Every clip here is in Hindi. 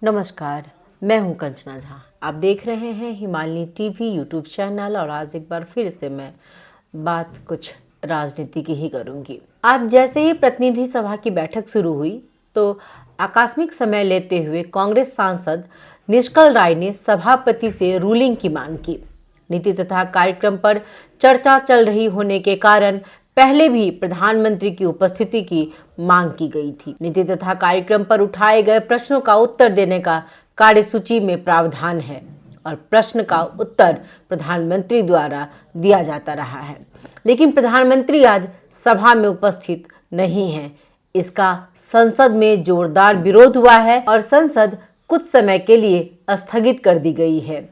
नमस्कार, मैं हूं कंचना झा। आप देख रहे हैं हिमालय टीवी यूट्यूब चैनल और आज एक बार फिर से मैं बात कुछ राजनीति की ही करूंगी। आज जैसे ही प्रतिनिधि सभा की बैठक शुरू हुई तो आकस्मिक समय लेते हुए कांग्रेस सांसद निष्कल राय ने सभापति से रूलिंग की मांग की। नीति तथा कार्यक्रम पर चर्चा चल रही होने के कारण पहले भी प्रधानमंत्री की उपस्थिति की मांग की गई थी। नीति तथा कार्यक्रम पर उठाए गए प्रश्नों का उत्तर देने का कार्यसूची में प्रावधान है और प्रश्न का उत्तर प्रधानमंत्री द्वारा दिया जाता रहा है, लेकिन प्रधानमंत्री आज सभा में उपस्थित नहीं है। इसका संसद में जोरदार विरोध हुआ है और संसद कुछ समय के लिए स्थगित कर दी गई है।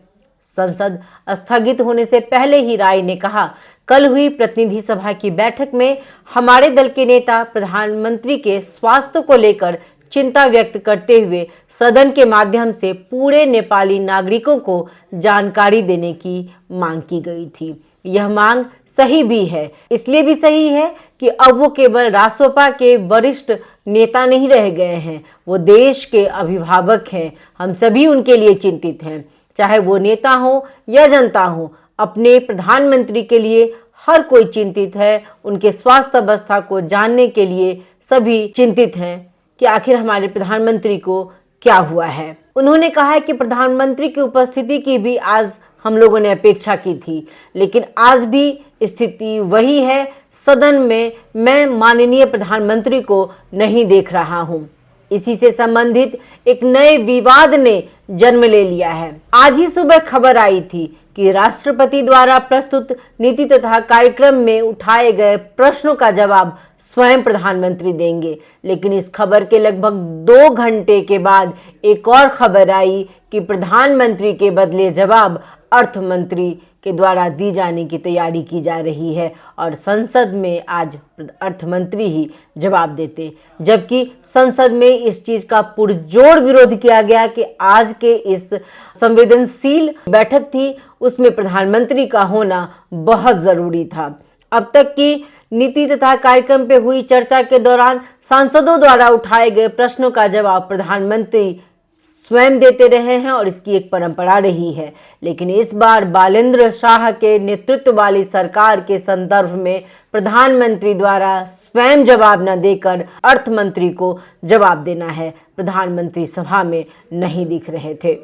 संसद स्थगित होने से पहले ही राय ने कहा, कल हुई प्रतिनिधि सभा की बैठक में हमारे दल के नेता प्रधानमंत्री के स्वास्थ्य को लेकर चिंता व्यक्त करते हुए सदन के माध्यम से पूरे नेपाली नागरिकों को जानकारी देने की मांग की गई थी। यह मांग सही भी है, इसलिए भी सही है कि अब वो केवल रासोपा के वरिष्ठ नेता नहीं रह गए हैं, वो देश के अभिभावक हैं। हम सभी उनके लिए चिंतित हैं, चाहे वो नेता हो या जनता हो। अपने प्रधानमंत्री के लिए हर कोई चिंतित है। उनके स्वास्थ्य अवस्था को जानने के लिए सभी चिंतित हैं कि आखिर हमारे प्रधानमंत्री को क्या हुआ है। उन्होंने कहा है कि प्रधानमंत्री की उपस्थिति की भी आज हम लोगों ने अपेक्षा की थी, लेकिन आज भी स्थिति वही है। सदन में मैं माननीय प्रधानमंत्री को नहीं देख रहा हूं। इसी से संबंधित एक नए विवाद ने जन्म ले लिया है। आज ही सुबह खबर आई थी कि राष्ट्रपति द्वारा प्रस्तुत नीति तथा कार्यक्रम में उठाए गए प्रश्नों का जवाब स्वयं प्रधानमंत्री देंगे, लेकिन इस खबर के लगभग 2 घंटे के बाद एक और खबर आई कि प्रधानमंत्री के बदले जवाब अर्थ मंत्री के द्वारा दी जाने की तैयारी की जा रही है और संसद में आज अर्थ मंत्री ही जवाब देते, जबकि संसद में इस चीज का पुरजोर विरोध किया गया कि आज के इस संवेदनशील बैठक थी, उसमें प्रधानमंत्री का होना बहुत जरूरी था। अब तक की नीति तथा कार्यक्रम पे हुई चर्चा के दौरान सांसदों द्वारा उठाए गए प्रश्नों का जवाब प्रधानमंत्री स्वयं देते रहे हैं और इसकी एक परंपरा रही है, लेकिन इस बार बालेंद्र शाह के नेतृत्व वाली सरकार के संदर्भ में प्रधानमंत्री द्वारा स्वयं जवाब न देकर अर्थ मंत्री को जवाब देना है। प्रधानमंत्री सभा में नहीं दिख रहे थे।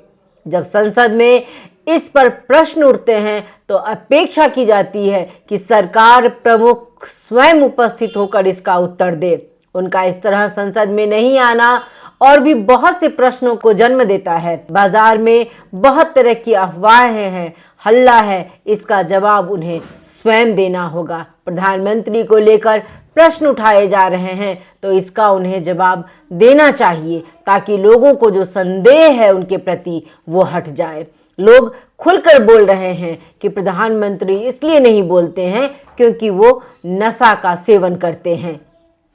जब संसद में इस पर प्रश्न उठते हैं तो अपेक्षा की जाती है कि सरकार प्रमुख स्वयं उपस्थित होकर इसका उत्तर दे। उनका इस तरह संसद में नहीं आना और भी बहुत से प्रश्नों को जन्म देता है। बाजार में बहुत तरह की अफवाहें हैं, हल्ला है, इसका जवाब उन्हें स्वयं देना होगा। प्रधानमंत्री को लेकर प्रश्न उठाए जा रहे हैं तो इसका उन्हें जवाब देना चाहिए, ताकि लोगों को जो संदेह है उनके प्रति वो हट जाए। लोग खुलकर बोल रहे हैं कि प्रधानमंत्री इसलिए नहीं बोलते हैं क्योंकि वो नशा का सेवन करते हैं।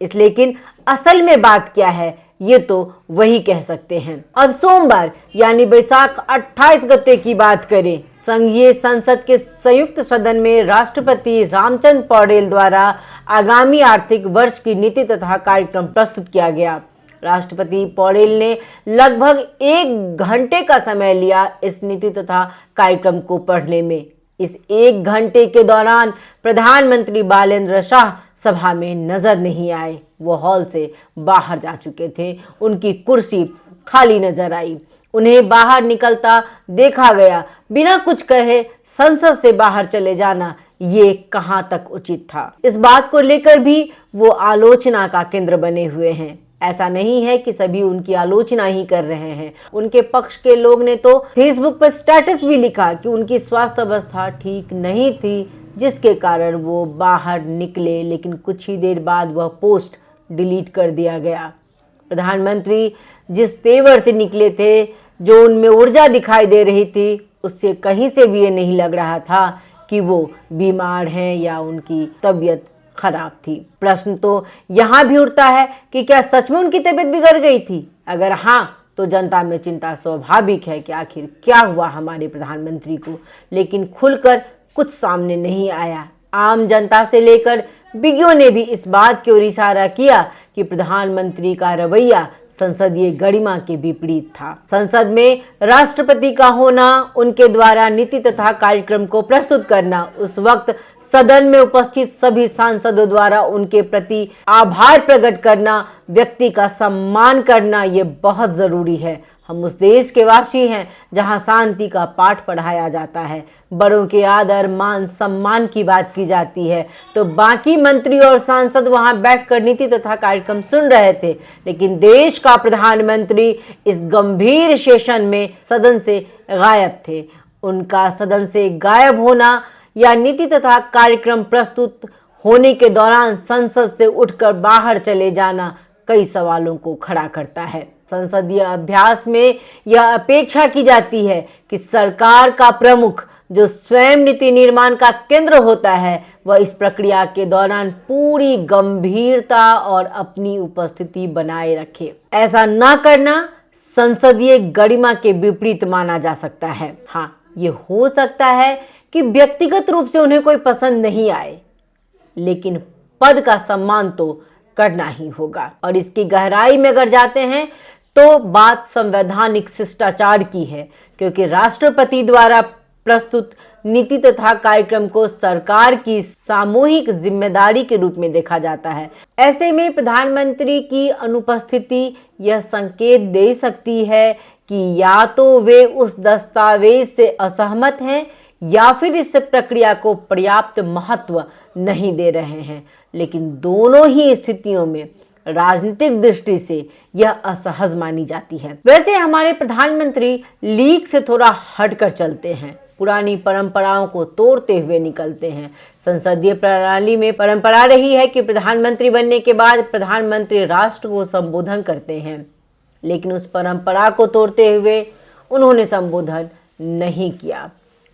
लेकिन असल में बात क्या है ये तो वही कह सकते हैं। अब सोमवार यानी बैसाख 28 गते की बात करें, संघीय संसद के संयुक्त सदन में राष्ट्रपति रामचंद्र पौडेल द्वारा आगामी आर्थिक वर्ष की नीति तथा कार्यक्रम प्रस्तुत किया गया। राष्ट्रपति पौडेल ने लगभग 1 घंटे का समय लिया इस नीति तथा कार्यक्रम को पढ़ने में। इस 1 घंटे के दौरान प्रधानमंत्री बालेंद्र शाह सभा में नजर नहीं आए। वो हॉल से बाहर जा चुके थे, उनकी कुर्सी खाली नजर आई। उन्हें बाहर निकलता देखा गया। बिना कुछ कहे संसद से बाहर चले जाना ये कहां तक उचित था। इस बात को लेकर भी वो आलोचना का केंद्र बने हुए हैं। ऐसा नहीं है कि सभी उनकी आलोचना ही कर रहे हैं। उनके पक्ष के लोग ने तो फेसबुक पर स्टेटस भी लिखा कि उनकी स्वास्थ्य अवस्था ठीक नहीं थी, जिसके कारण वो बाहर निकले, लेकिन कुछ ही देर बाद वह पोस्ट डिलीट कर दिया गया। प्रधानमंत्री जिस तेवर से निकले थे, जो उनमें ऊर्जा दिखाई दे रही थी, उससे कहीं से भी ये नहीं लग रहा था कि वो बीमार हैं या उनकी तबीयत खराब थी। प्रश्न तो यहाँ भी उठता है कि क्या सच में उनकी तबीयत बिगड़ गई थी? अगर हाँ, तो जनता में चिंता स्वाभाविक है कि आखिर क्या हुआ हमारे प्रधानमंत्री को, लेकिन खुलकर कुछ सामने नहीं आया। आम जनता से लेकर विज्ञों ने भी इस बात की ओर इशारा किया कि प्रधानमंत्री का रवैया संसदीय गरिमा के विपरीत था। संसद में राष्ट्रपति का होना, उनके द्वारा नीति तथा कार्यक्रम को प्रस्तुत करना, उस वक्त सदन में उपस्थित सभी सांसदों द्वारा उनके प्रति आभार प्रकट करना, व्यक्ति का सम्मान करना, ये बहुत जरूरी है। हम उस देश के वासी हैं जहां शांति का पाठ पढ़ाया जाता है, बड़ों के आदर मान सम्मान की बात की जाती है। तो बाकी मंत्री और सांसद वहां बैठकर नीति तथा कार्यक्रम सुन रहे थे, लेकिन देश का प्रधानमंत्री इस गंभीर सेशन में सदन से गायब थे। उनका सदन से गायब होना या नीति तथा कार्यक्रम प्रस्तुत होने के दौरान संसद से उठकर बाहर चले जाना कई सवालों को खड़ा करता है। संसदीय अभ्यास में यह अपेक्षा की जाती है कि सरकार का प्रमुख, जो स्वयं नीति निर्माण का केंद्र होता है, वह इस प्रक्रिया के दौरान पूरी गंभीरता और अपनी उपस्थिति बनाए रखे। ऐसा न करना संसदीय गरिमा के विपरीत माना जा सकता है। हाँ, ये हो सकता है कि व्यक्तिगत रूप से उन्हें कोई पसंद नहीं आए, लेकिन पद का सम्मान तो करना ही होगा। और इसकी गहराई में अगर जाते हैं तो बात संवैधानिक शिष्टाचार की है, क्योंकि राष्ट्रपति द्वारा प्रस्तुत नीति तथा कार्यक्रम को सरकार की सामूहिक जिम्मेदारी के रूप में देखा जाता है। ऐसे में प्रधानमंत्री की अनुपस्थिति यह संकेत दे सकती है कि या तो वे उस दस्तावेज से असहमत हैं या फिर इस प्रक्रिया को पर्याप्त महत्व नहीं दे रहे हैं। लेकिन दोनों ही स्थितियों में राजनीतिक दृष्टि से यह असहज मानी जाती है। वैसे हमारे प्रधानमंत्री लीक से थोड़ा हटकर चलते हैं, पुरानी परंपराओं को तोड़ते हुए निकलते हैं। संसदीय प्रणाली में परंपरा रही है कि प्रधानमंत्री बनने के बाद प्रधानमंत्री राष्ट्र को संबोधन करते हैं, लेकिन उस परंपरा को तोड़ते हुए उन्होंने संबोधन नहीं किया।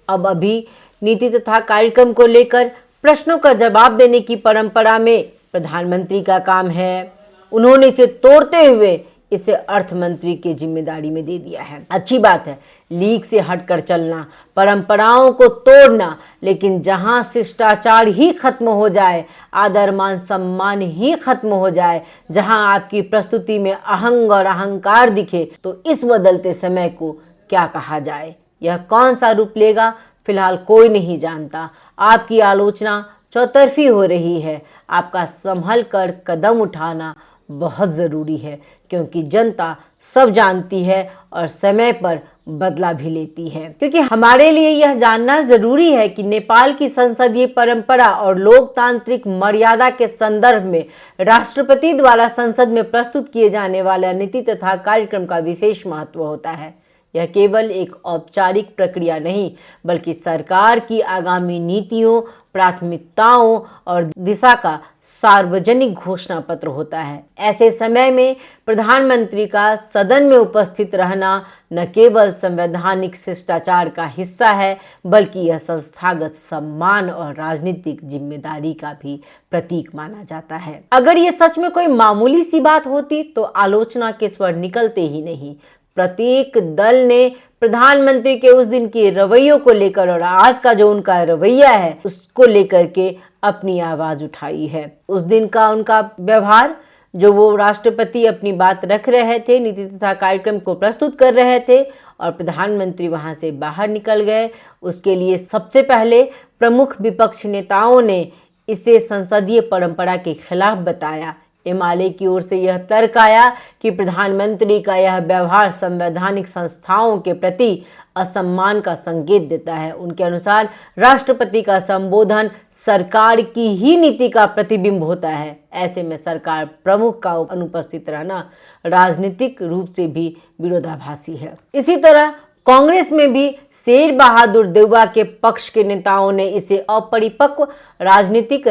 अब अभी नीति तथा कार्यक्रम को लेकर प्रश्नों का जवाब देने की परंपरा में प्रधानमंत्री का काम है। उन्होंने इसे तोड़ते हुए इसे अर्थ मंत्री की जिम्मेदारी में दे दिया है। अच्छी बात है, लीक से हटकर चलना, परंपराओं को तोड़ना, लेकिन जहां शिष्टाचार ही खत्म हो जाए, आदर मान सम्मान ही खत्म हो जाए, जहां आपकी प्रस्तुति में अहंग और अहंकार दिखे, तो इस बदलते समय को क्या कहा जाए? यह कौन सा रूप लेगा, फिलहाल कोई नहीं जानता। आपकी आलोचना चौतरफी हो रही है। आपका संभल कर कदम उठाना बहुत ज़रूरी है, क्योंकि जनता सब जानती है और समय पर बदला भी लेती है। क्योंकि हमारे लिए यह जानना ज़रूरी है कि नेपाल की संसदीय परंपरा और लोकतांत्रिक मर्यादा के संदर्भ में राष्ट्रपति द्वारा संसद में प्रस्तुत किए जाने वाला नीति तथा कार्यक्रम का विशेष महत्व होता है। यह केवल एक औपचारिक प्रक्रिया नहीं, बल्कि सरकार की आगामी नीतियों, प्राथमिकताओं और दिशा का सार्वजनिक घोषणा पत्र होता है। ऐसे समय में प्रधानमंत्री का सदन में उपस्थित रहना न केवल संवैधानिक शिष्टाचार का हिस्सा है, बल्कि यह संस्थागत सम्मान और राजनीतिक जिम्मेदारी का भी प्रतीक माना जाता है। अगर यह सच में कोई मामूली सी बात होती तो आलोचना के स्वर निकलते ही नहीं। प्रत्येक दल ने प्रधानमंत्री के उस दिन के रवैयों को लेकर और आज का जो उनका रवैया है उसको लेकर के अपनी आवाज उठाई है। उस दिन का उनका व्यवहार, जो वो राष्ट्रपति अपनी बात रख रहे थे, नीति तथा कार्यक्रम को प्रस्तुत कर रहे थे और प्रधानमंत्री वहां से बाहर निकल गए, उसके लिए सबसे पहले प्रमुख विपक्ष नेताओं ने इसे संसदीय परंपरा के खिलाफ बताया। एमआलए की ओर से यह तर्क आया कि प्रधानमंत्री का यह व्यवहार संवैधानिक संस्थाओं के प्रति असम्मान का संकेत देता है। उनके अनुसार राष्ट्रपति का संबोधन सरकार की ही नीति का प्रतिबिंब होता है। ऐसे में सरकार प्रमुख का अनुपस्थित रहना राजनीतिक रूप से भी विरोधाभासी है। इसी तरह कांग्रेस में भी शेर बहादुर देउवा के पक्ष के नेताओं ने इसे अपरिपक्व राजनीतिक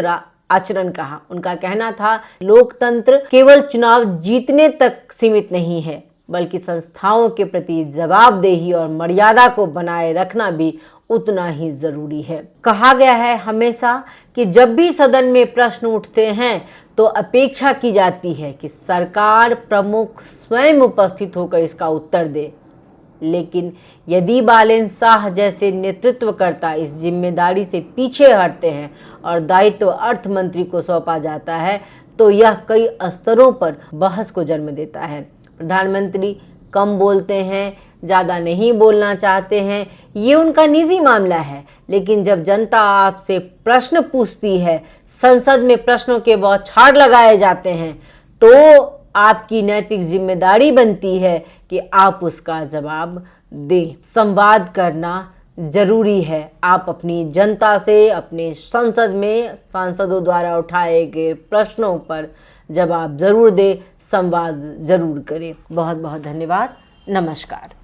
आचरण कहा। उनका कहना था, लोकतंत्र केवल चुनाव जीतने तक सीमित नहीं है, बल्कि संस्थाओं के प्रति जवाबदेही और मर्यादा को बनाए रखना भी उतना ही जरूरी है। कहा गया है हमेशा कि जब भी सदन में प्रश्न उठते हैं तो अपेक्षा की जाती है कि सरकार प्रमुख स्वयं उपस्थित होकर इसका उत्तर दे, लेकिन यदि बालेन शाह जैसे नेतृत्वकर्ता इस जिम्मेदारी से पीछे हटते हैं और दायित्व अर्थ मंत्री को सौंपा जाता है तो यह कई स्तरों पर बहस को जन्म देता है। प्रधानमंत्री कम बोलते हैं, ज़्यादा नहीं बोलना चाहते हैं, ये उनका निजी मामला है। लेकिन जब जनता आपसे प्रश्न पूछती है, संसद में प्रश्नों के बौछार लगाए जाते हैं, तो आपकी नैतिक जिम्मेदारी बनती है कि आप उसका जवाब दें। संवाद करना जरूरी है। आप अपनी जनता से अपने संसद में सांसदों द्वारा उठाए गए प्रश्नों पर जवाब जरूर दें, संवाद जरूर करें। बहुत बहुत धन्यवाद। नमस्कार।